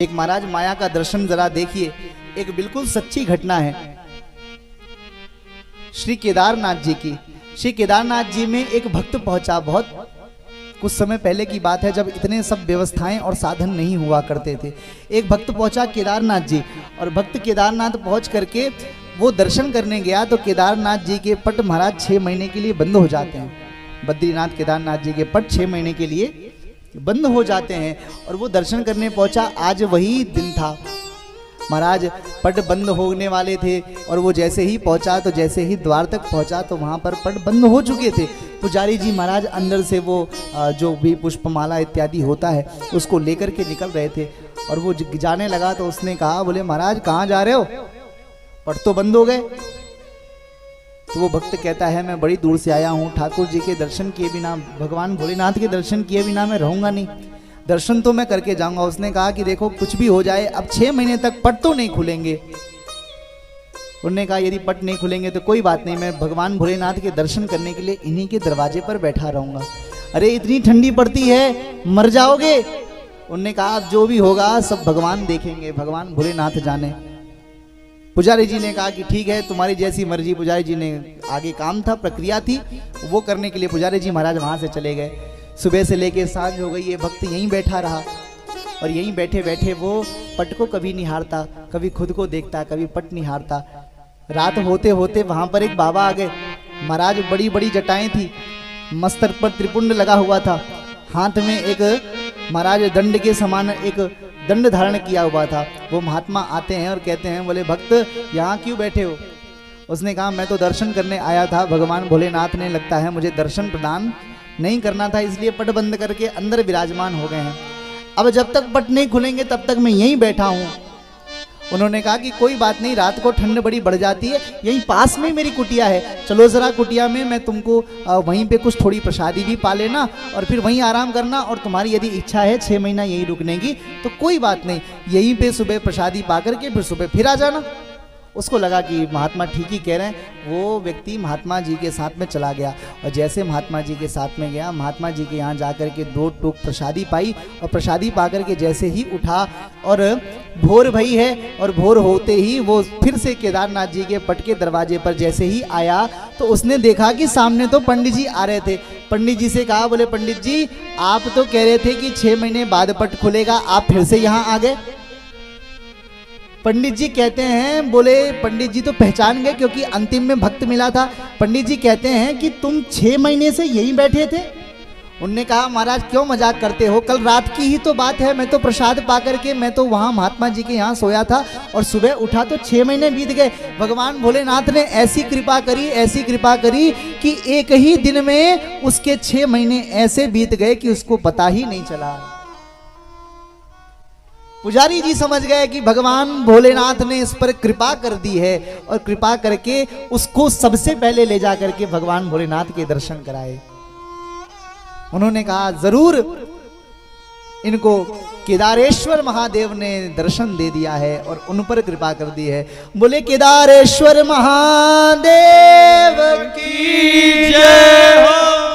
एक महाराज माया का दर्शन जरा देखिए, एक बिल्कुल सच्ची घटना है श्री केदारनाथ जी की। श्री केदारनाथ जी में एक भक्त पहुंचा, बहुत कुछ समय पहले की बात है जब इतने सब व्यवस्थाएं और साधन नहीं हुआ करते थे। एक भक्त पहुंचा केदारनाथ जी, और भक्त केदारनाथ पहुंच करके वो दर्शन करने गया तो केदारनाथ जी के पट महाराज 6 महीने के लिए बंद हो जाते हैं। बद्रीनाथ केदारनाथ जी के पट 6 महीने के लिए बंद हो जाते हैं। और वो दर्शन करने पहुंचा, आज वही दिन था, महाराज पट बंद होने वाले थे। और वो जैसे ही पहुंचा तो जैसे ही द्वार तक पहुंचा तो वहां पर पट बंद हो चुके थे। पुजारी जी महाराज अंदर से वो जो भी पुष्पमाला इत्यादि होता है उसको लेकर के निकल रहे थे। और वो जाने लगा तो उसने कहा, बोले महाराज कहाँ जा रहे हो, पट तो बंद हो गए। तो वो भक्त कहता है, मैं बड़ी दूर से आया हूँ, ठाकुर जी के दर्शन किए बिना, भगवान भोलेनाथ के दर्शन किए बिना मैं रहूंगा नहीं, दर्शन तो मैं करके जाऊंगा। उसने कहा कि देखो कुछ भी हो जाए, अब 6 महीने तक पट तो नहीं खुलेंगे। उन्होंने कहा यदि पट नहीं खुलेंगे तो कोई बात नहीं, मैं भगवान भोलेनाथ के दर्शन करने के लिए इन्हीं के दरवाजे पर बैठा रहूंगा। अरे इतनी ठंडी पड़ती है, मर जाओगे। उन्होंने कहा अब जो भी होगा सब भगवान देखेंगे, भगवान भोलेनाथ जाने। पुजारी जी ने कहा कि ठीक है, तुम्हारी जैसी मर्जी। पुजारी जी ने आगे काम था, प्रक्रिया थी, वो करने के लिए पुजारी जी महाराज वहाँ से चले गए। सुबह से लेके सांझ हो गई, ये भक्त यहीं बैठा रहा। और यहीं बैठे बैठे वो पट को कभी निहारता, कभी खुद को देखता, कभी पट निहारता। रात होते होते वहाँ पर एक बाबा आ गए। महाराज बड़ी बड़ी जटाएं थी, मस्तक पर त्रिपुंड लगा हुआ था, हाथ में एक महाराज दंड के समान एक दंड धारण किया हुआ था। वो महात्मा आते हैं और कहते हैं, बोले भक्त यहाँ क्यों बैठे हो। उसने कहा मैं तो दर्शन करने आया था, भगवान भोलेनाथ ने लगता है मुझे दर्शन प्रदान नहीं करना था, इसलिए पट बंद करके अंदर विराजमान हो गए हैं। अब जब तक पट नहीं खुलेंगे तब तक मैं यहीं बैठा हूँ। उन्होंने कहा कि कोई बात नहीं, रात को ठंड बड़ी बढ़ जाती है, यहीं पास में मेरी कुटिया है, चलो जरा कुटिया में, मैं तुमको वहीं पे कुछ थोड़ी प्रसादी भी पा लेना और फिर वहीं आराम करना। और तुम्हारी यदि इच्छा है 6 महीना यहीं रुकने की तो कोई बात नहीं, यहीं पे सुबह प्रसादी पा करके फिर सुबह फिर आ जाना। उसको लगा कि महात्मा ठीक ही कह रहे हैं। वो व्यक्ति महात्मा जी के साथ में चला गया, और जैसे महात्मा जी के साथ में गया, महात्मा जी के यहाँ जाकर के 2 टूक प्रसादी पाई, और प्रसादी पा करके जैसे ही उठा और भोर भई है, और भोर होते ही वो फिर से केदारनाथ जी के पट के दरवाजे पर जैसे ही आया तो उसने देखा कि सामने तो पंडित जी आ रहे थे। पंडित जी से कहा, बोले पंडित जी आप तो कह रहे थे कि 6 महीने बाद पट खुलेगा, आप फिर से यहाँ आ गए। पंडित जी कहते हैं, बोले पंडित जी तो पहचान गए क्योंकि अंतिम में भक्त मिला था। पंडित जी कहते हैं कि तुम 6 महीने से यहीं बैठे थे। उनने कहा महाराज क्यों मजाक करते हो, कल रात की ही तो बात है, मैं तो प्रसाद पा करके मैं तो वहाँ महात्मा जी के यहाँ सोया था और सुबह उठा तो 6 महीने बीत गए। भगवान भोलेनाथ ने ऐसी कृपा करी, ऐसी कृपा करी कि एक ही दिन में उसके 6 महीने ऐसे बीत गए कि उसको पता ही नहीं चला। पुजारी जी समझ गए कि भगवान भोलेनाथ ने इस पर कृपा कर दी है, और कृपा करके उसको सबसे पहले ले जा करके भगवान भोलेनाथ के दर्शन कराए। उन्होंने कहा जरूर इनको केदारेश्वर महादेव ने दर्शन दे दिया है और उन पर कृपा कर दी है। बोले केदारेश्वर महादेव की जय हो।